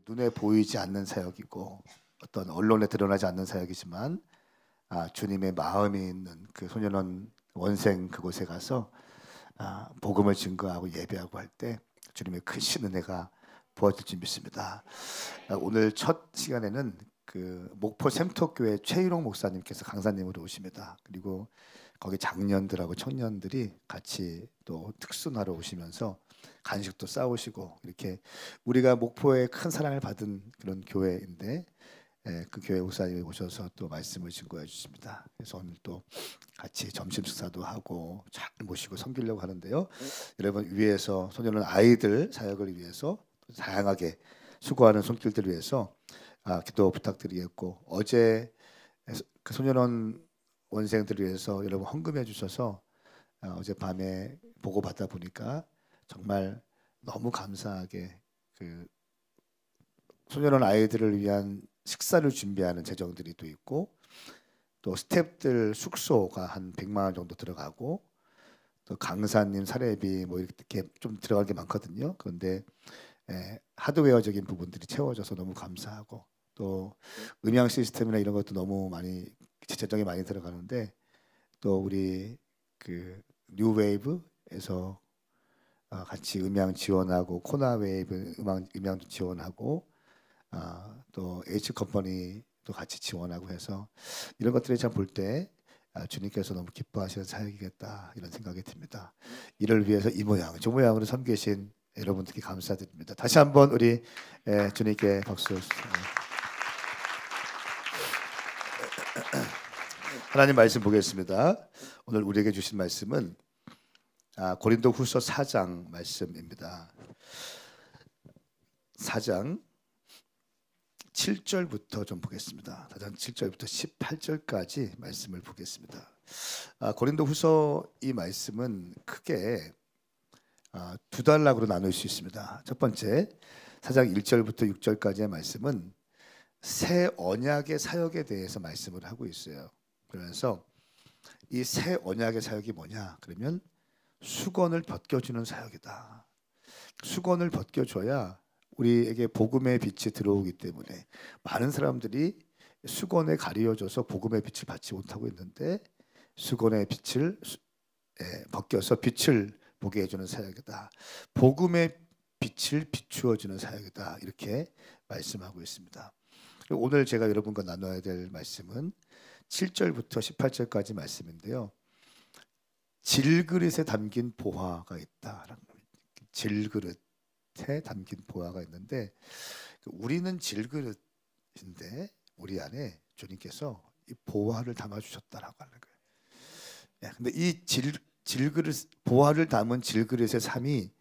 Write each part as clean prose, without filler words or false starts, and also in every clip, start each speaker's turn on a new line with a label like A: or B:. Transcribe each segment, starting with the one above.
A: 눈에 보이지 않는 사역이고 어떤 언론에 드러나지 않는 사역이지만 주님의 마음이 있는 그 소년원 원생 그곳에 가서 복음을 증거하고 예배하고 할 때 주님의 크신 은혜가 부어질 줄 믿습니다. 오늘 첫 시간에는 그 목포 샘토교회 최일홍 목사님께서 강사님으로 오십니다. 그리고 거기 장년들하고 청년들이 같이 또 특순하러 오시면서 간식도 싸우시고 이렇게 우리가 목포에 큰 사랑을 받은 그런 교회인데 그 교회 목사님이 오셔서 또 말씀을 증거해 주십니다. 그래서 오늘 또 같이 점심 식사도 하고 잘 모시고 섬기려고 하는데요. 여러분 위에서 소년은 아이들 사역을 위해서 다양하게 수고하는 손길들을 위해서 기도 부탁드리겠고 어제 그 소년원 원생들을 위해서 여러분 헌금해 주셔서 어제 밤에 보고 받다 보니까 정말 너무 감사하게 그 소년원 아이들을 위한 식사를 준비하는 재정들이 또 있고 또 스태프들 숙소가 한 100만 원 정도 들어가고 또 강사님 사례비 뭐 이렇게 좀 들어갈 게 많거든요. 그런데 하드웨어적인 부분들이 채워져서 너무 감사하고 또 음향 시스템이나 이런 것도 너무 많이 재정이 많이 들어가는데 또 우리 그 뉴웨이브에서 같이 음향 지원하고 코나웨이브 음향도 지원하고 또 H 컴퍼니도 같이 지원하고 해서 이런 것들을 참 볼 때 주님께서 너무 기뻐하시는 사역이겠다 이런 생각이 듭니다. 이를 위해서 이 모양 저 모양으로 섬기신 여러분들께 감사드립니다. 다시 한번 우리 주님께 박수. 하나님 말씀 보겠습니다. 오늘 우리에게 주신 말씀은 고린도후서 4장 말씀입니다. 4장 7절부터 좀 보겠습니다. 4장 7절부터 18절까지 말씀을 보겠습니다. 고린도후서 이 말씀은 크게 두 단락으로 나눌 수 있습니다. 첫 번째 4장 1절부터 6절까지의 말씀은 새 언약의 사역에 대해서 말씀을 하고 있어요. 그러면서 이 새 언약의 사역이 뭐냐? 그러면 수건을 벗겨주는 사역이다. 수건을 벗겨줘야 우리에게 복음의 빛이 들어오기 때문에 많은 사람들이 수건에 가려져서 복음의 빛을 받지 못하고 있는데 수건의 빛을 벗겨서 빛을 보게 해주는 사역이다. 복음의 빛을 비추어주는 사역이다. 이렇게 말씀하고 있습니다. 오늘 제가 여러분과 나눠야 될 말씀은 7절부터 18절까지 말씀인데요. 질그릇에 담긴 보화가 있다. 질그릇에 담긴 보화가 있는데 우리는 질그릇인데 우리 안에 주님께서 이 보화를 담아 주셨다라고 하는 거예요. 근데 이 질그릇 보화를 담은 질그릇의 삶이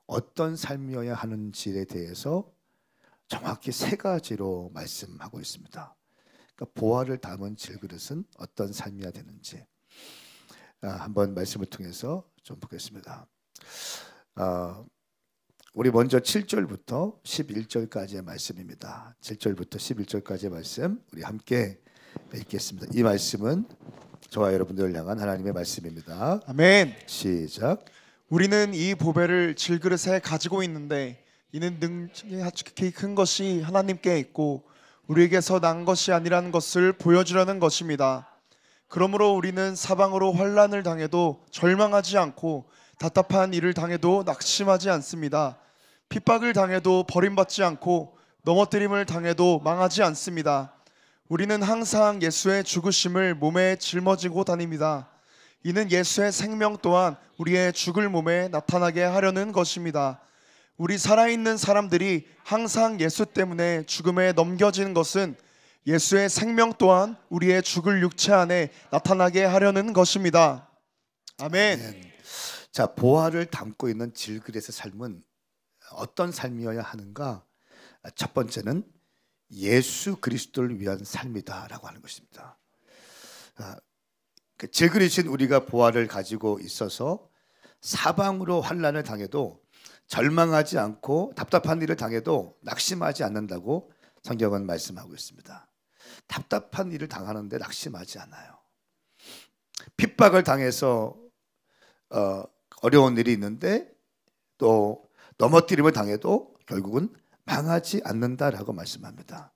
A: 어떤 삶이어야 하는지에 대해서 정확히 세 가지로 말씀하고 있습니다. 그러니까 보화를 담은 질그릇은 어떤 삶이어야 되는지 한번 말씀을 통해서 좀 보겠습니다. 우리 먼저 7절부터 11절까지의 말씀입니다. 7절부터 11절까지의 말씀 우리 함께 읽겠습니다. 이 말씀은 저와 여러분들을 향한 하나님의 말씀입니다.
B: 아멘.
A: 시작.
B: 우리는 이 보배를 질그릇에 가지고 있는데 이는 능히 큰 것이 하나님께 있고 우리에게서 난 것이 아니라는 것을 보여주려는 것입니다. 그러므로 우리는 사방으로 환난을 당해도 절망하지 않고 답답한 일을 당해도 낙심하지 않습니다. 핍박을 당해도 버림받지 않고 넘어뜨림을 당해도 망하지 않습니다. 우리는 항상 예수의 죽으심을 몸에 짊어지고 다닙니다. 이는 예수의 생명 또한 우리의 죽을 몸에 나타나게 하려는 것입니다. 우리 살아있는 사람들이 항상 예수 때문에 죽음에 넘겨지는 것은 예수의 생명 또한 우리의 죽을 육체 안에 나타나게 하려는 것입니다. 아멘.
A: 자, 보화를 담고 있는 질그릇의 삶은 어떤 삶이어야 하는가? 첫 번째는 예수 그리스도를 위한 삶이다라고 하는 것입니다. 그 질그릇인 우리가 보화를 가지고 있어서 사방으로 환난을 당해도 절망하지 않고 답답한 일을 당해도 낙심하지 않는다고 성경은 말씀하고 있습니다. 답답한 일을 당하는데 낙심하지 않아요. 핍박을 당해서 어려운 일이 있는데 또 넘어뜨림을 당해도 결국은 망하지 않는다라고 말씀합니다.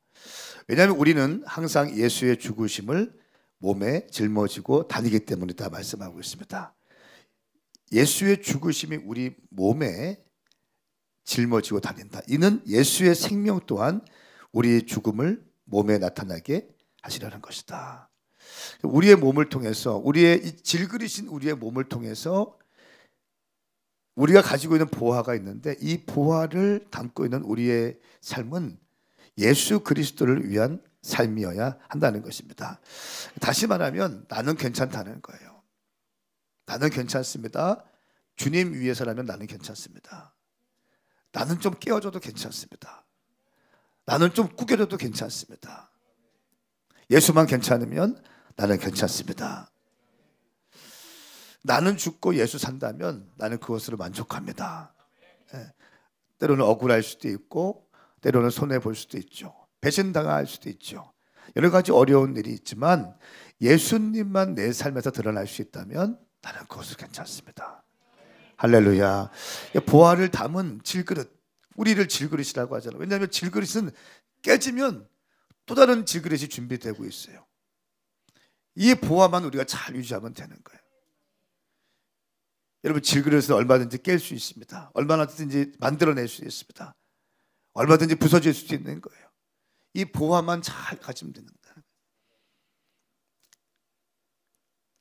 A: 왜냐하면 우리는 항상 예수의 죽으심을 몸에 짊어지고 다니기 때문이다 말씀하고 있습니다. 예수의 죽으심이 우리 몸에 짊어지고 다닌다. 이는 예수의 생명 또한 우리의 죽음을 몸에 나타나게 하시려는 것이다. 우리의 몸을 통해서, 우리의 질그리신 우리의 몸을 통해서 우리가 가지고 있는 보화가 있는데, 이 보화를 담고 있는 우리의 삶은 예수 그리스도를 위한 삶이어야 한다는 것입니다. 다시 말하면 나는 괜찮다는 거예요. 나는 괜찮습니다. 주님 위해서라면 나는 괜찮습니다. 나는 좀 깨어져도 괜찮습니다. 나는 좀 구겨져도 괜찮습니다. 예수만 괜찮으면 나는 괜찮습니다. 나는 죽고 예수 산다면 나는 그것으로 만족합니다. 때로는 억울할 수도 있고, 때로는 손해볼 수도 있죠. 배신당할 수도 있죠. 여러 가지 어려운 일이 있지만 예수님만 내 삶에서 드러날 수 있다면 나는 그것을 괜찮습니다. 할렐루야. 보화를 담은 질그릇, 우리를 질그릇이라고 하잖아요. 왜냐하면 질그릇은 깨지면 또 다른 질그릇이 준비되고 있어요. 이 보화만 우리가 잘 유지하면 되는 거예요. 여러분, 질그릇은 얼마든지 깰 수 있습니다. 얼마든지 만들어낼 수 있습니다. 얼마든지 부서질 수도 있는 거예요. 이 보화만 잘 가지면 되는 거예요.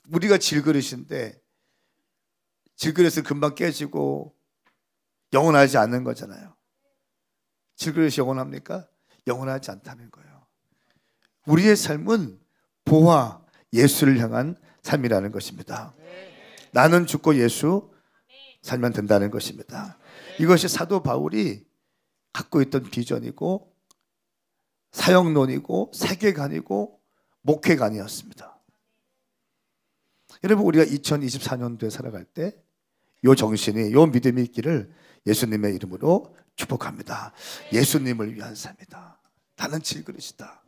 A: 우리가 질그릇인데 질그릇은 금방 깨지고 영원하지 않는 거잖아요. 질그릇이 영원합니까? 영원하지 않다는 거예요. 우리의 삶은 보화, 예수를 향한 삶이라는 것입니다. 나는 죽고 예수 살면 된다는 것입니다. 이것이 사도 바울이 갖고 있던 비전이고 사역론이고 세계관이고 목회관이었습니다. 여러분, 우리가 2024년도에 살아갈 때 이 정신이, 이 믿음이 있기를 예수님의 이름으로 축복합니다. 예수님을 위한 삶이다. 나는 질그릇이다.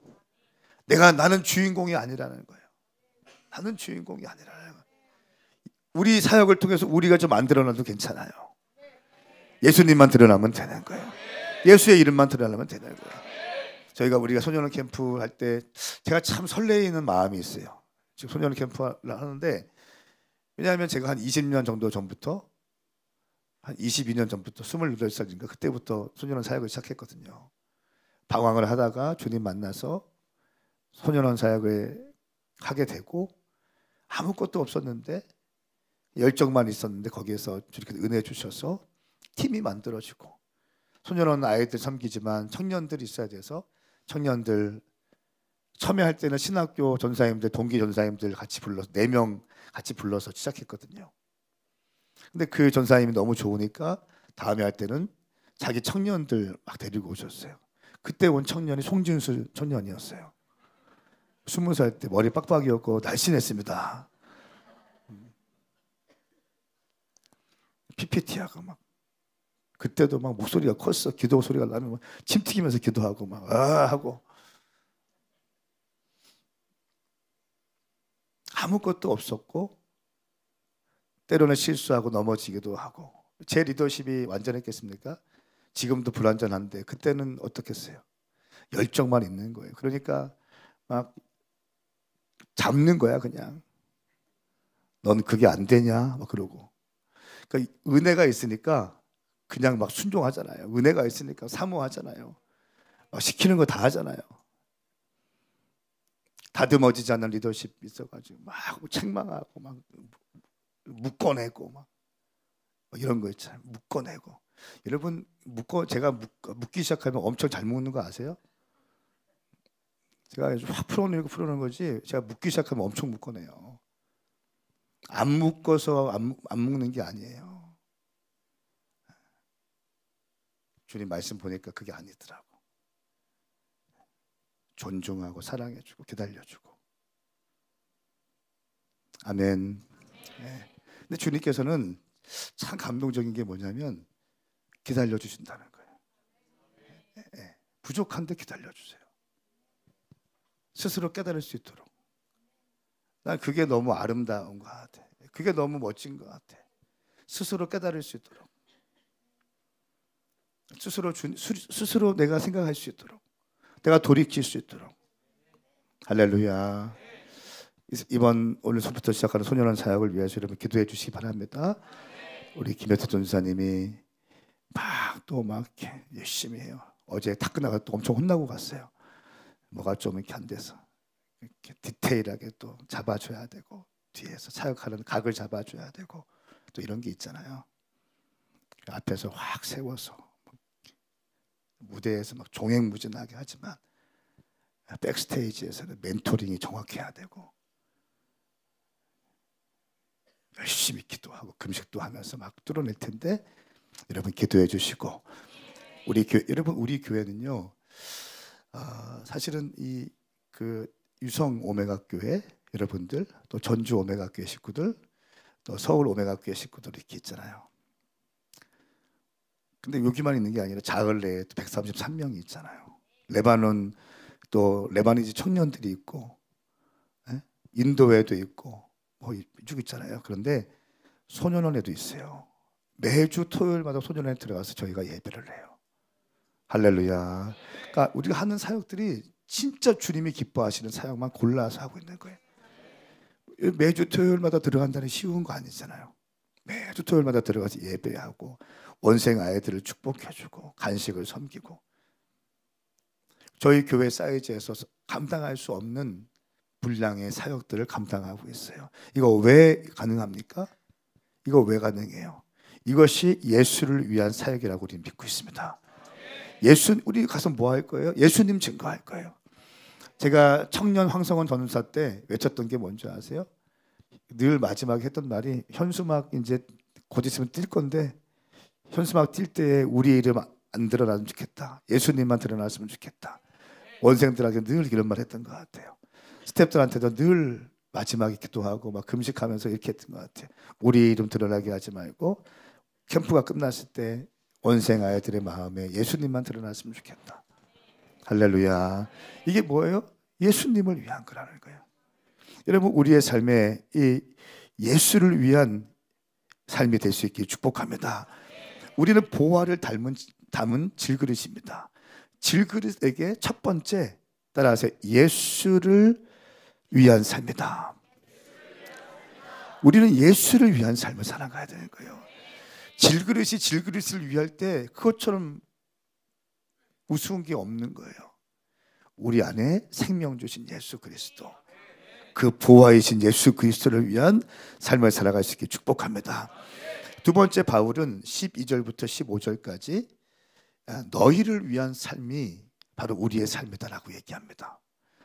A: 나는 주인공이 아니라는 거예요. 나는 주인공이 아니라는 거예요. 우리 사역을 통해서 우리가 좀 안 드러나도 괜찮아요. 예수님만 드러나면 되는 거예요. 예수의 이름만 드러나면 되는 거예요. 우리가 소년원 캠프 할 때 제가 참 설레이는 마음이 있어요. 지금 소년원 캠프를 하는데, 왜냐하면 제가 한 20년 정도 전부터, 한 22년 전부터 28살인가 그때부터 소년원 사역을 시작했거든요. 방황을 하다가 주님 만나서 소년원 사역을 하게 되고, 아무것도 없었는데 열정만 있었는데 거기에서 이렇게 은혜 주셔서 팀이 만들어지고, 소년원 아이들 섬기지만 청년들이 있어야 돼서 청년들 참여할 때는 신학교 전사님들, 동기 전사님들 같이 불러서 4명 같이 불러서 시작했거든요. 근데 그 전사님이 너무 좋으니까 다음에 할 때는 자기 청년들 막 데리고 오셨어요. 그때 온 청년이 송진수 청년이었어요. 20살 때 머리 빡빡이었고 날씬했습니다. PPT하고 막 그때도 막 목소리가 컸어. 기도 소리가 나면 침 튀기면서 기도하고 막 하고 아무것도 없었고, 때로는 실수하고 넘어지기도 하고. 제 리더십이 완전했겠습니까? 지금도 불완전한데 그때는 어떻겠어요? 열정만 있는 거예요. 그러니까 막 잡는 거야 그냥. 넌 그게 안 되냐? 막 그러고. 그러니까 은혜가 있으니까 그냥 막 순종하잖아요. 은혜가 있으니까 사모하잖아요. 막 시키는 거 다 하잖아요. 다듬어지지 않는 리더십 있어가지고 막 책망하고 막 묶어내고 막 이런 거 있잖아요. 묶어내고. 여러분, 제가 묶기 시작하면 엄청 잘 묶는 거 아세요? 제가 확 풀어내는 거지, 제가 묶기 시작하면 엄청 묶어내요. 안 묶어서 안 묶는 게 아니에요. 주님 말씀 보니까 그게 아니더라고. 존중하고 사랑해주고 기다려주고. 아멘. 네. 근데 주님께서는 참 감동적인 게 뭐냐면 기다려주신다는 거예요. 네. 부족한데 기다려주세요. 스스로 깨달을 수 있도록. 난 그게 너무 아름다운 것 같아. 그게 너무 멋진 것 같아. 스스로 깨달을 수 있도록. 스스로 내가 생각할 수 있도록, 내가 돌이킬 수 있도록. 할렐루야. 이번 오늘부터 시작하는 소년원 사역을 위해서 여러분 기도해 주시기 바랍니다. 우리 김여태 전사님이 막 이렇게 열심히 해요. 어제 다 끝나고 또 엄청 혼나고 갔어요. 뭐가 좀 이렇게 안 돼서 이렇게 디테일하게 또 잡아줘야 되고, 뒤에서 사역하는 각을 잡아줘야 되고, 또 이런 게 있잖아요. 앞에서 확 세워서 무대에서 막 종횡무진하게 하지만 백스테이지에서는 멘토링이 정확해야 되고, 열심히 기도하고 금식도 하면서 막 뚫어낼 텐데, 여러분 기도해 주시고, 우리 교회는요, 사실은 그 유성 오메가 교회 여러분들, 또 전주 오메가 교회 식구들, 또 서울 오메가 교회 식구들 이렇게 있잖아요. 근데 여기만 있는 게 아니라 자을레에 133명이 있잖아요. 레바논, 또 레바니즈 청년들이 있고, 인도에도 있고, 뭐 이쪽 있잖아요. 그런데 소년원에도 있어요. 매주 토요일마다 소년원에 들어가서 저희가 예배를 해요. 할렐루야. 그러니까 우리가 하는 사역들이 진짜 주님이 기뻐하시는 사역만 골라서 하고 있는 거예요. 매주 토요일마다 들어간다는 쉬운 거 아니잖아요. 매주 토요일마다 들어가서 예배하고, 원생 아이들을 축복해주고, 간식을 섬기고, 저희 교회 사이즈에서 감당할 수 없는 분량의 사역들을 감당하고 있어요. 이거 왜 가능합니까? 이거 왜 가능해요? 이것이 예수를 위한 사역이라고 우리는 믿고 있습니다. 우리 가서 뭐 할 거예요? 예수님 증거할 거예요. 제가 청년 황성원 전도사 때 외쳤던 게 뭔지 아세요? 늘 마지막에 했던 말이, 현수막 이제 곧 있으면 뛸 건데, 현수막 뛸 때에 우리 이름 안 드러나면 좋겠다. 예수님만 드러났으면 좋겠다. 원생들에게 늘 이런 말 했던 것 같아요. 스태프들한테도 늘 마지막에 기도하고 막 금식하면서 이렇게 했던 것 같아요. 우리 이름 드러나게 하지 말고, 캠프가 끝났을 때 원생 아이들의 마음에 예수님만 드러났으면 좋겠다. 할렐루야. 이게 뭐예요? 예수님을 위한 거라는 거예요. 여러분, 우리의 삶에 이 예수를 위한 삶이 될 수 있게 축복합니다. 우리는 보화를 담은 질그릇입니다. 질그릇에게 첫 번째, 따라서 예수를 위한 삶이다. 우리는 예수를 위한 삶을 살아가야 되는 거예요. 질그릇이 질그릇을 위할 때 그것처럼 우스운 게 없는 거예요. 우리 안에 생명 주신 예수 그리스도, 그 보화이신 예수 그리스도를 위한 삶을 살아갈 수 있게 축복합니다. 두 번째, 바울은 12절부터 15절까지 너희를 위한 삶이 바로 우리의 삶이다라고 얘기합니다.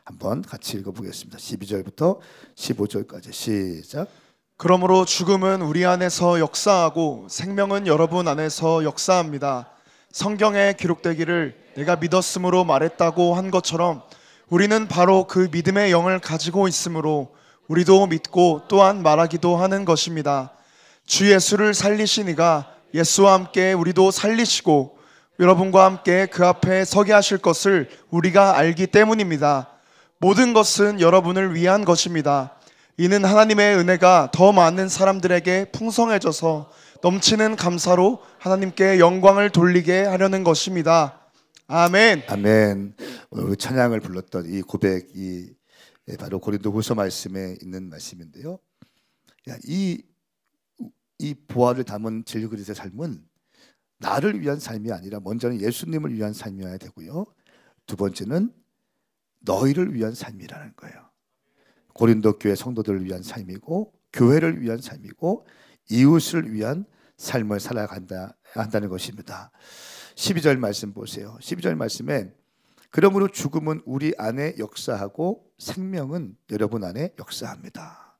A: 한번 같이 읽어보겠습니다. 12절부터 15절까지 시작.
B: 그러므로 죽음은 우리 안에서 역사하고 생명은 여러분 안에서 역사합니다. 성경에 기록되기를 내가 믿었으므로 말했다고 한 것처럼 우리는 바로 그 믿음의 영을 가지고 있으므로 우리도 믿고 또한 말하기도 하는 것입니다. 주 예수를 살리신 이가 예수와 함께 우리도 살리시고 여러분과 함께 그 앞에 서게 하실 것을 우리가 알기 때문입니다. 모든 것은 여러분을 위한 것입니다. 이는 하나님의 은혜가 더 많은 사람들에게 풍성해져서 넘치는 감사로 하나님께 영광을 돌리게 하려는 것입니다. 아멘.
A: 아멘. 오늘 찬양을 불렀던 이 고백이 바로 고린도후서 말씀에 있는 말씀인데요. 이 보화를 담은 질그릇의 삶은 나를 위한 삶이 아니라 먼저는 예수님을 위한 삶이어야 되고요. 두 번째는 너희를 위한 삶이라는 거예요. 고린도 교회 성도들을 위한 삶이고, 교회를 위한 삶이고, 이웃을 위한 삶을 살아간다 한다는 것입니다. 12절 말씀 보세요. 12절 말씀에 그러므로 죽음은 우리 안에 역사하고 생명은 여러분 안에 역사합니다.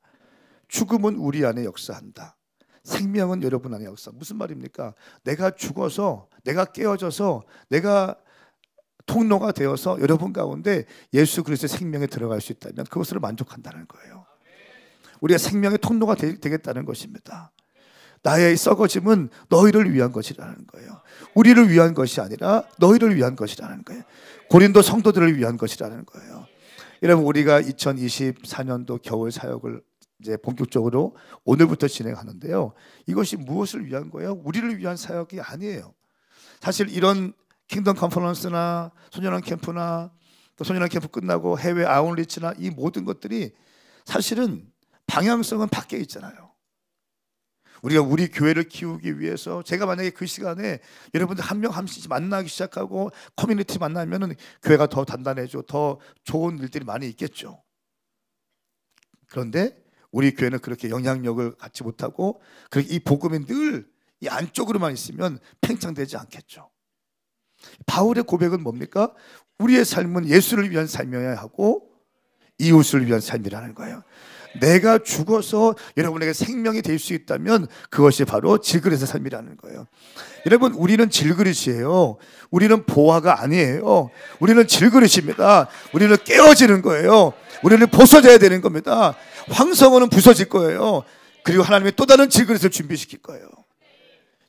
A: 죽음은 우리 안에 역사한다. 생명은 여러분 안에 역사. 무슨 말입니까? 내가 죽어서, 내가 깨어져서, 내가 통로가 되어서 여러분 가운데 예수 그리스도의 생명에 들어갈 수 있다면 그것으로 만족한다는 거예요. 우리가 생명의 통로가 되겠다는 것입니다. 나의 썩어짐은 너희를 위한 것이라는 거예요. 우리를 위한 것이 아니라 너희를 위한 것이라는 거예요. 고린도 성도들을 위한 것이라는 거예요. 여러분, 우리가 2024년도 겨울 사역을 이제 본격적으로 오늘부터 진행하는데요. 이것이 무엇을 위한 거예요? 우리를 위한 사역이 아니에요. 사실 이런 킹덤 컨퍼런스나 소년원 캠프나 또 소년원 캠프 끝나고 해외 아웃리치나 이 모든 것들이 사실은 방향성은 바뀌어 있잖아요. 우리가 우리 교회를 키우기 위해서 제가 만약에 그 시간에 여러분들 한 명 한 명씩 만나기 시작하고 커뮤니티 만나면은 교회가 더 단단해져, 더 좋은 일들이 많이 있겠죠. 그런데 우리 교회는 그렇게 영향력을 갖지 못하고 이 복음이 늘 이 안쪽으로만 있으면 팽창되지 않겠죠. 바울의 고백은 뭡니까? 우리의 삶은 예수를 위한 삶이어야 하고 이웃을 위한 삶이라는 거예요. 내가 죽어서 여러분에게 생명이 될 수 있다면 그것이 바로 질그릇의 삶이라는 거예요. 여러분, 우리는 질그릇이에요. 우리는 보화가 아니에요. 우리는 질그릇입니다. 우리는 깨어지는 거예요. 우리는 벗어져야 되는 겁니다. 황성어는 부서질 거예요. 그리고 하나님이 또 다른 질그릇을 준비시킬 거예요.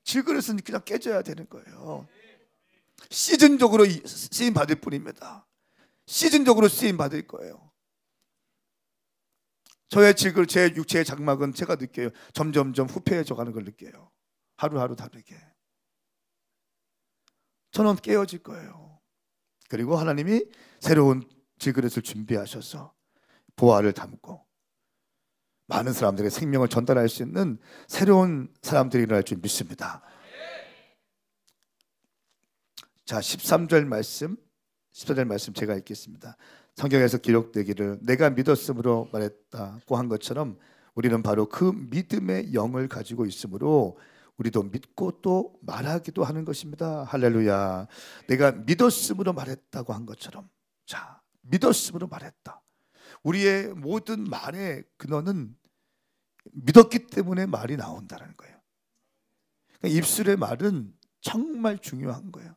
A: 질그릇은 그냥 깨져야 되는 거예요. 시즌적으로 쓰임 받을 뿐입니다. 시즌적으로 쓰임 받을 거예요. 저의 질그릇, 제 육체의 장막은 제가 느껴요. 점점점 후패해져 가는 걸 느껴요. 하루하루 다르게. 저는 깨어질 거예요. 그리고 하나님이 새로운 질그릇을 준비하셔서 보화를 담고 많은 사람들에게 생명을 전달할 수 있는 새로운 사람들이 일어날 줄 믿습니다. 자, 13절 말씀 제가 읽겠습니다. 성경에서 기록되기를 내가 믿었으므로 말했다고 한 것처럼 우리는 바로 그 믿음의 영을 가지고 있으므로 우리도 믿고 또 말하기도 하는 것입니다. 할렐루야. 내가 믿었으므로 말했다고 한 것처럼, 자, 믿었으므로 말했다. 우리의 모든 말의 근원은 믿었기 때문에 말이 나온다는 거예요. 그러니까 입술의 말은 정말 중요한 거예요.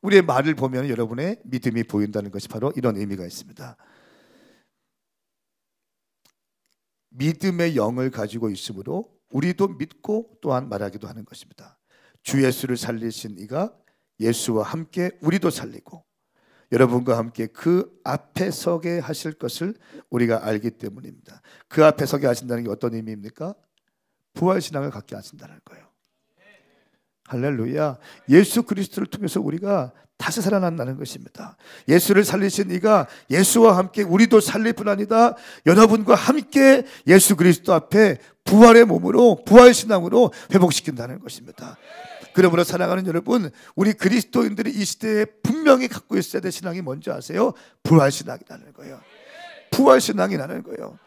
A: 우리의 말을 보면 여러분의 믿음이 보인다는 것이 바로 이런 의미가 있습니다. 믿음의 영을 가지고 있으므로 우리도 믿고 또한 말하기도 하는 것입니다. 주 예수를 살리신 이가 예수와 함께 우리도 살리고 여러분과 함께 그 앞에 서게 하실 것을 우리가 알기 때문입니다. 그 앞에 서게 하신다는 게 어떤 의미입니까? 부활신앙을 갖게 하신다는 거예요. 할렐루야. 예수 그리스도를 통해서 우리가 다시 살아난다는 것입니다. 예수를 살리신 이가 예수와 함께 우리도 살릴 뿐 아니라 여러분과 함께 예수 그리스도 앞에 부활의 몸으로 부활신앙으로 회복시킨다는 것입니다. 그러므로 사랑하는 여러분, 우리 그리스도인들이 이 시대에 분명히 갖고 있어야 될 신앙이 뭔지 아세요? 부활신앙이라는 거예요. 부활신앙이라는 거예요.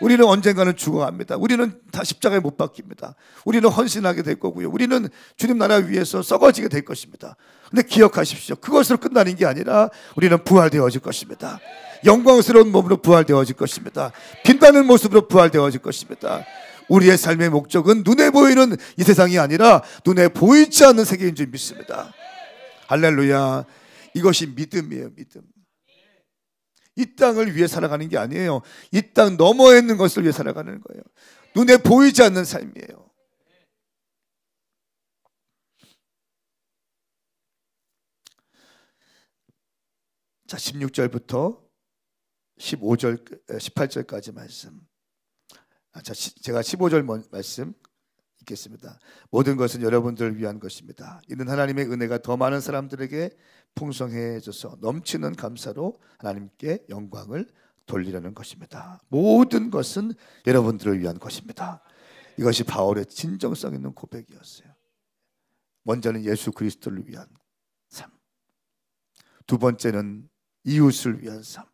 A: 우리는 언젠가는 죽어갑니다. 우리는 다 십자가에 못 박힙니다. 우리는 헌신하게 될 거고요. 우리는 주님 나라 위해서 썩어지게 될 것입니다. 근데 기억하십시오. 그것으로 끝나는 게 아니라 우리는 부활되어질 것입니다. 영광스러운 몸으로 부활되어질 것입니다. 빛나는 모습으로 부활되어질 것입니다. 우리의 삶의 목적은 눈에 보이는 이 세상이 아니라 눈에 보이지 않는 세계인 줄 믿습니다. 할렐루야. 이것이 믿음이에요. 믿음. 이 땅을 위해 살아가는 게 아니에요. 이 땅 너머에 있는 것을 위해 살아가는 거예요. 눈에 보이지 않는 삶이에요. 자, 16절부터 18절까지 말씀. 자, 제가 15절 말씀 읽겠습니다. 모든 것은 여러분들을 위한 것입니다. 이는 하나님의 은혜가 더 많은 사람들에게 풍성해져서 넘치는 감사로 하나님께 영광을 돌리려는 것입니다. 모든 것은 여러분들을 위한 것입니다. 이것이 바울의 진정성 있는 고백이었어요. 먼저는 예수 그리스도를 위한 삶, 두 번째는 이웃을 위한 삶.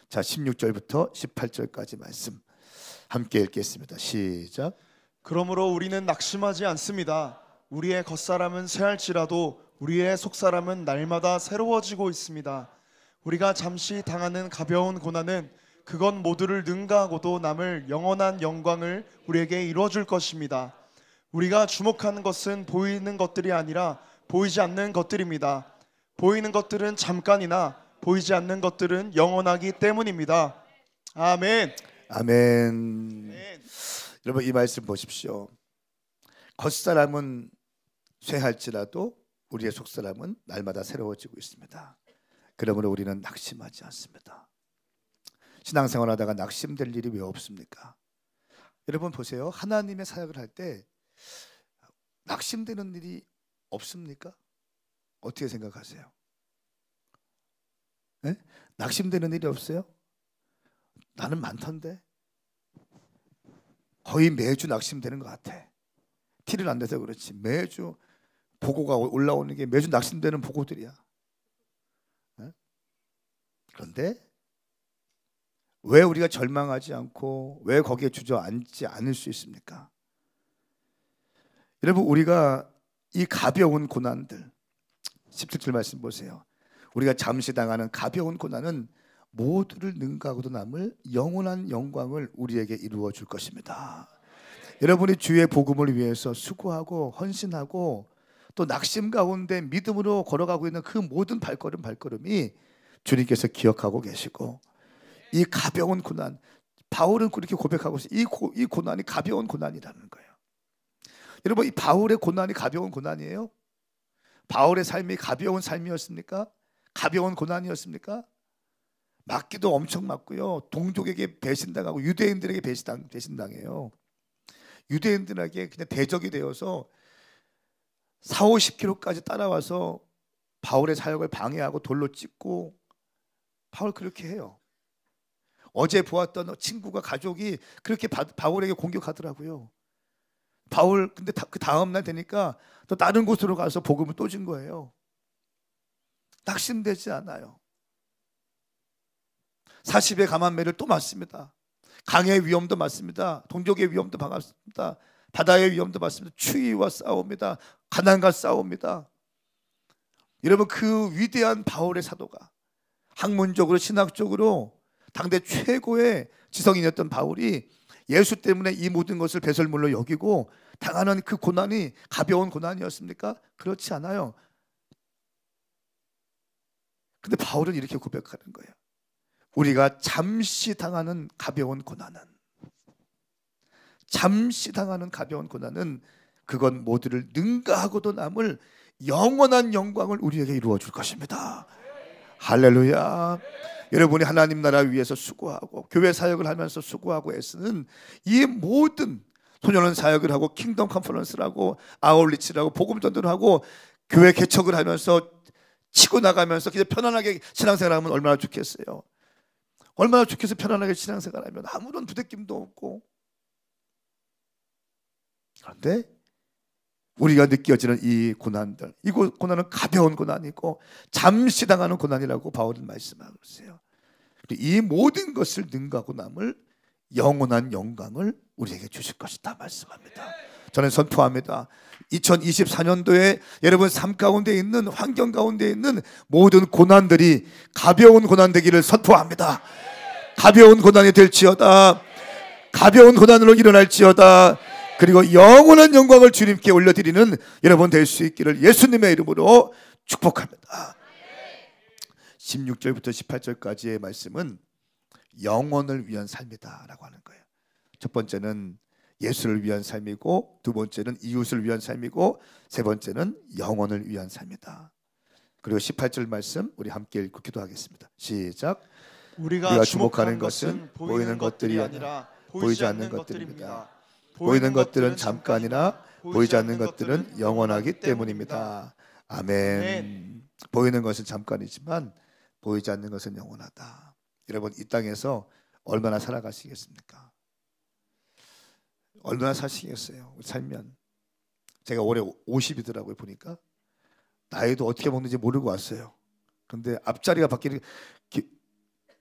A: 자, 16절부터 18절까지 말씀 함께 읽겠습니다. 시작.
B: 그러므로 우리는 낙심하지 않습니다. 우리의 겉사람은 쇠할지라도 우리의 속사람은 날마다 새로워지고 있습니다. 우리가 잠시 당하는 가벼운 고난은 그것 모두를 능가하고도 남을 영원한 영광을 우리에게 이루어줄 것입니다. 우리가 주목하는 것은 보이는 것들이 아니라 보이지 않는 것들입니다. 보이는 것들은 잠깐이나 보이지 않는 것들은 영원하기 때문입니다. 아멘.
A: 아멘. 여러분, 이 말씀 보십시오. 겉사람은 쇠할지라도 우리의 속사람은 날마다 새로워지고 있습니다. 그러므로 우리는 낙심하지 않습니다. 신앙생활하다가 낙심될 일이 왜 없습니까? 여러분 보세요. 하나님의 사역을 할 때 낙심되는 일이 없습니까? 어떻게 생각하세요? 네? 낙심되는 일이 없어요? 나는 많던데. 거의 매주 낙심되는 것 같아. 티를 안 내서 그렇지 매주 보고가 올라오는 게 매주 낙심되는 보고들이야. 네? 그런데 왜 우리가 절망하지 않고 왜 거기에 주저앉지 않을 수 있습니까? 여러분, 우리가 이 가벼운 고난들, 17절 말씀 보세요. 우리가 잠시 당하는 가벼운 고난은 모두를 능가하고도 남을 영원한 영광을 우리에게 이루어 줄 것입니다. 여러분이 주의 복음을 위해서 수고하고 헌신하고 또 낙심 가운데 믿음으로 걸어가고 있는 그 모든 발걸음이 주님께서 기억하고 계시고, 이 가벼운 고난, 바울은 그렇게 고백하고 있어요. 이 고난이 가벼운 고난이라는 거예요. 여러분, 이 바울의 고난이 가벼운 고난이에요? 바울의 삶이 가벼운 삶이었습니까? 가벼운 고난이었습니까? 맞기도 엄청 맞고요. 동족에게 배신당하고 유대인들에게 배신당해요. 유대인들에게 그냥 대적이 되어서 40-50km까지 따라와서 바울의 사역을 방해하고 돌로 찍고, 바울 그렇게 해요. 어제 보았던 친구가 가족이 그렇게 바울에게 공격하더라고요. 바울 근데 그 다음 날 되니까 또 다른 곳으로 가서 복음을 또 준 거예요. 낙심되지 않아요. 40의 감한매를 또 맞습니다. 강의 위험도 맞습니다. 동족의 위험도 반갑습니다. 바다의 위험도 맞습니다. 추위와 싸웁니다. 가난과 싸웁니다. 여러분, 그 위대한 바울의 사도가 학문적으로 신학적으로 당대 최고의 지성인이었던 바울이 예수 때문에 이 모든 것을 배설물로 여기고 당하는 그 고난이 가벼운 고난이었습니까? 그렇지 않아요. 근데 바울은 이렇게 고백하는 거예요. 우리가 잠시 당하는 가벼운 고난은, 그건 모두를 능가하고도 남을 영원한 영광을 우리에게 이루어 줄 것입니다. 할렐루야. 여러분이 하나님 나라 위해서 수고하고 교회 사역을 하면서 수고하고 애쓰는 이 모든 소년원 사역을 하고 킹덤 컨퍼런스를 하고 아울리치를 하고 복음 전도를 하고 교회 개척을 하면서 치고 나가면서 그냥 편안하게 신앙생활하면 얼마나 좋겠어요. 얼마나 좋겠어요. 편안하게 신앙생활하면 아무런 부대낌도 없고. 그런데 우리가 느껴지는 이 고난들, 이 고난은 가벼운 고난이고 잠시 당하는 고난이라고 바울은 말씀하고 있어요. 이 모든 것을 능가하고 남을 영원한 영광을 우리에게 주실 것이다 말씀합니다. 저는 선포합니다. 2024년도에 여러분 삶 가운데 있는, 환경 가운데 있는 모든 고난들이 가벼운 고난 되기를 선포합니다. 가벼운 고난이 될지어다. 가벼운 고난으로 일어날지어다. 그리고 영원한 영광을 주님께 올려드리는 여러분 될 수 있기를 예수님의 이름으로 축복합니다. 16절부터 18절까지의 말씀은 영혼을 위한 삶이다 라고 하는 거예요. 첫 번째는 예수를 위한 삶이고, 두 번째는 이웃을 위한 삶이고, 세 번째는 영혼을 위한 삶이다. 그리고 18절 말씀 우리 함께 읽고 기도하겠습니다. 시작. 우리가 주목하는 것은 보이는 것들이 아니라 보이지 않는 것들입니다. 보이는 것들은 잠깐이나 보이지 않는 것들은 영원하기 때문입니다. 아멘. 보이는 것은 잠깐이지만 보이지 않는 것은 영원하다. 여러분, 이 땅에서 얼마나 살아가시겠습니까? 얼마나 사시겠어요? 살면. 제가 올해 50이더라고요. 보니까 나이도 어떻게 먹는지 모르고 왔어요. 근데 앞자리가 바뀌니까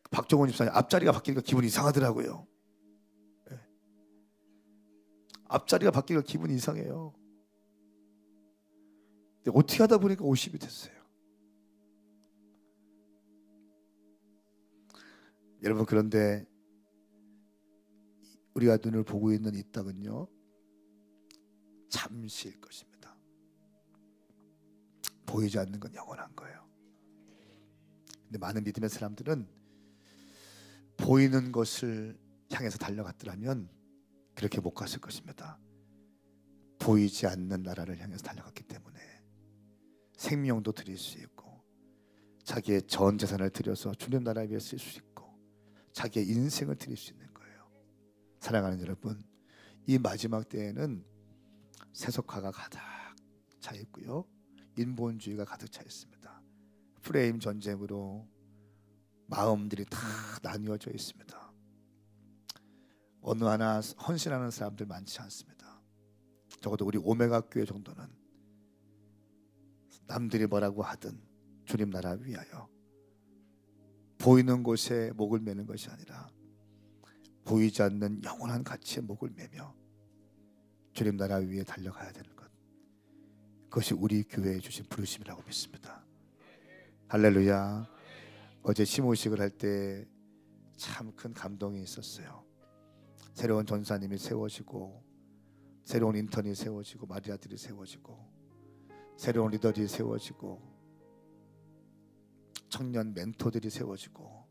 A: 박정원 집사님 앞자리가 바뀌니까 기분이 이상하더라고요. 네. 앞자리가 바뀌니까 기분이 이상해요. 근데 어떻게 하다 보니까 50이 됐어요. 여러분, 그런데 우리가 눈을 보고 있는 이 땅은요 잠시일 것입니다. 보이지 않는 건 영원한 거예요. 근데 많은 믿음의 사람들은 보이는 것을 향해서 달려갔더라면 그렇게 못 갔을 것입니다. 보이지 않는 나라를 향해서 달려갔기 때문에 생명도 드릴 수 있고 자기의 전 재산을 들여서 주님 나라에 위해 쓸 수 있고 자기의 인생을 드릴 수 있는 거예요. 사랑하는 여러분, 이 마지막 때에는 세속화가 가득 차 있고요. 인본주의가 가득 차 있습니다. 프레임 전쟁으로 마음들이 다 나뉘어져 있습니다. 어느 하나 헌신하는 사람들 많지 않습니다. 적어도 우리 오메가 교회 정도는 남들이 뭐라고 하든 주님 나라 위하여 보이는 곳에 목을 매는 것이 아니라 보이지 않는 영원한 가치에 목을 매며 주님 나라 위에 달려가야 되는 것, 그것이 우리 교회에 주신 부르심이라고 믿습니다. 할렐루야. 어제 시모식을 할 때 참 큰 감동이 있었어요. 새로운 전사님이 세워지고 새로운 인턴이 세워지고 마리아들이 세워지고 새로운 리더들이 세워지고 청년 멘토들이 세워지고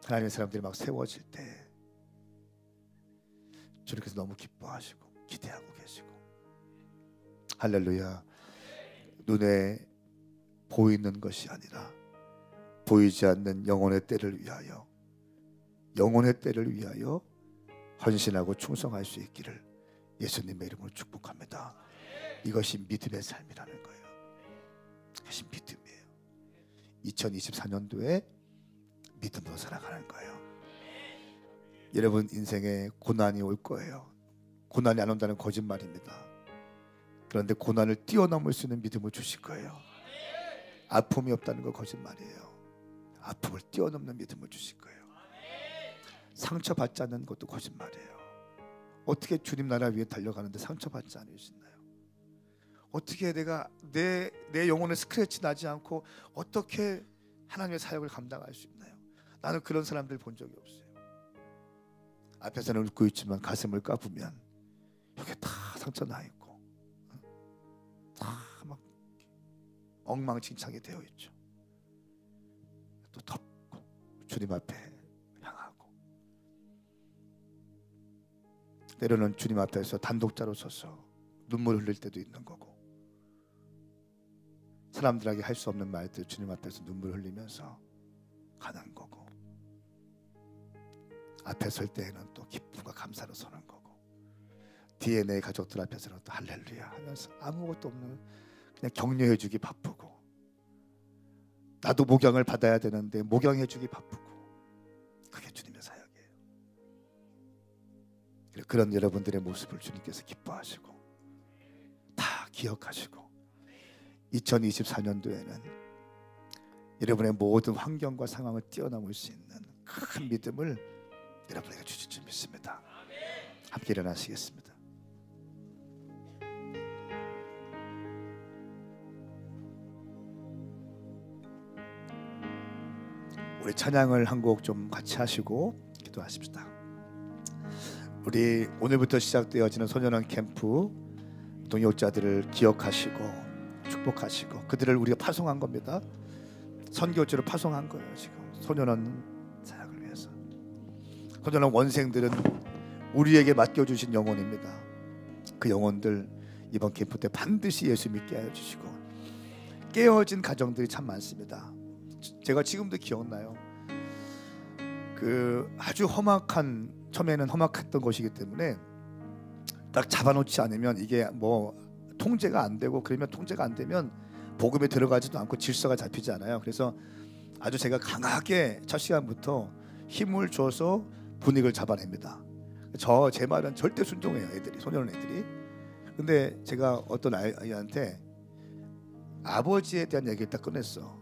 A: 하나님의 사람들이 막 세워질 때 주님께서 너무 기뻐하시고 기대하고 계시고, 할렐루야. 눈에 보이는 것이 아니라 보이지 않는 영혼의 때를 위하여, 영혼의 때를 위하여 헌신하고 충성할 수 있기를 예수님의 이름으로 축복합니다. 이것이 믿음의 삶이라는 거예요. 이것이 믿음이에요. 2024년도에 믿음으로 살아가는 거예요. 여러분 인생에 고난이 올 거예요. 고난이 안 온다는 거짓말입니다. 그런데 고난을 뛰어넘을 수 있는 믿음을 주실 거예요. 아픔이 없다는 거 거짓말이에요. 아픔을 뛰어넘는 믿음을 주실 거예요. 상처받지 않는 것도 거짓말이에요. 어떻게 주님 나라 위에 달려가는데 상처받지 않으시나요? 어떻게 내가 내 영혼에 스크래치 나지 않고 어떻게 하나님의 사역을 감당할 수 있나요? 나는 그런 사람들 본 적이 없어요. 앞에서는 웃고 있지만 가슴을 까보면 여기 다 상처 나 있고 다 막 엉망진창이 되어 있죠. 또 덮고 주님 앞에 향하고, 때로는 주님 앞에서 단독자로 서서 눈물 흘릴 때도 있는 거고, 사람들에게 할 수 없는 말들 주님 앞에서 눈물 흘리면서 가는 거고, 앞에 설 때에는 또 기쁨과 감사로 서는 거고, 뒤에 내 가족들 앞에서는 또 할렐루야 하면서 아무것도 없는 그냥 격려해 주기 바쁘고, 나도 목양을 받아야 되는데 목양해 주기 바쁘고, 그게 주님의 사역이에요. 그런 여러분들의 모습을 주님께서 기뻐하시고 다 기억하시고 2024년도에는 여러분의 모든 환경과 상황을 뛰어넘을 수 있는 큰 믿음을 여러분에게 주실 줄 믿습니다. 함께 일어나시겠습니다. 우리 찬양을 한 곡 좀 같이 하시고 기도하십시다. 우리 오늘부터 시작되어지는 소년원 캠프 동역자들을 기억하시고 축복하시고, 그들을 우리가 파송한 겁니다. 선교지로 파송한 거예요. 지금 소년원 사역을 위해서. 소년원 원생들은 우리에게 맡겨주신 영혼입니다. 그 영혼들 이번 캠프 때 반드시 예수 믿게 하여 주시고, 깨어진 가정들이 참 많습니다. 제가 지금도 기억나요. 그 아주 험악한, 처음에는 험악했던 것이기 때문에 딱 잡아놓지 않으면 이게 뭐 통제가 안 되고, 그러면 통제가 안 되면 복음에 들어가지도 않고 질서가 잡히지 않아요. 그래서 아주 제가 강하게 첫 시간부터 힘을 줘서 분위기를 잡아냅니다. 제 말은 절대 순종해요, 애들이, 소년 애들이. 근데 제가 어떤 아이한테 아버지에 대한 얘기를 딱 꺼냈어.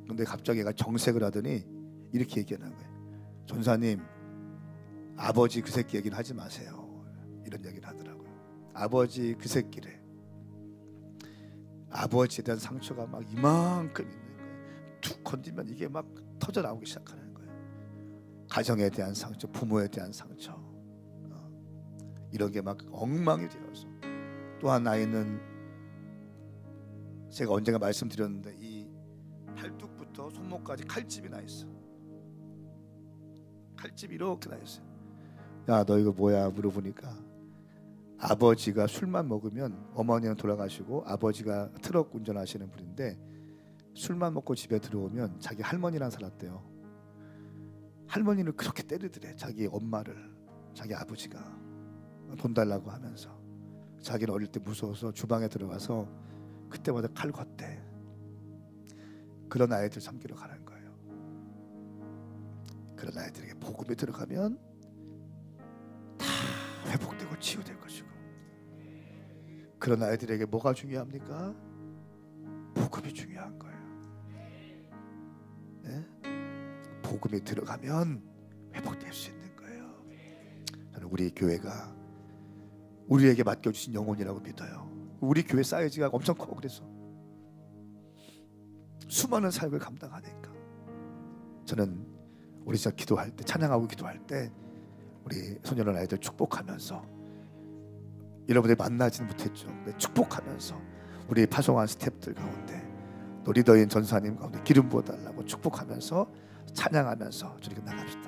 A: 근데 갑자기 얘가 정색을 하더니 이렇게 얘기하는 거예요. 전사님, 아버지 그 새끼 얘기는 하지 마세요. 이런 얘기를 하더라고요. 아버지 그 새끼래. 아버지에 대한 상처가 막 이만큼 있는 거예요. 툭 건드리면 이게 막 터져 나오기 시작하는 거예요. 가정에 대한 상처, 부모에 대한 상처, 이런 게 막 엉망이 되어서. 또 한 아이는 제가 언젠가 말씀드렸는데 이 팔뚝부터 손목까지 칼집이 나 있어. 칼집이 이렇게 나 있어요. 야, 너 이거 뭐야 물어보니까 아버지가 술만 먹으면, 어머니는 돌아가시고 아버지가 트럭 운전하시는 분인데 술만 먹고 집에 들어오면 자기 할머니랑 살았대요. 할머니를 그렇게 때리더래. 자기 엄마를, 자기 아버지가 돈 달라고 하면서. 자기는 어릴 때 무서워서 주방에 들어가서 그때마다 칼 걷대. 그런 아이들 섬기러 가는 거예요. 그런 아이들에게 복음이 들어가면 다 회복되고 치유될 것이고, 그런 아이들에게 뭐가 중요합니까? 복음이 중요한 거예요. 네? 복음이 들어가면 회복될 수 있는 거예요. 저는 우리 교회가 우리에게 맡겨주신 영혼이라고 믿어요. 우리 교회 사이즈가 엄청 커. 그래서 수많은 사역을 감당하니까 저는 우리 진짜 기도할 때, 찬양하고 기도할 때 우리 소년원 아이들 축복하면서, 여러분들이 만나지는 못했죠. 근데 축복하면서 우리 파송한 스태프들 가운데 또 리더인 전사님 가운데 기름 부어달라고 축복하면서 찬양하면서 저렇게 나갑시다.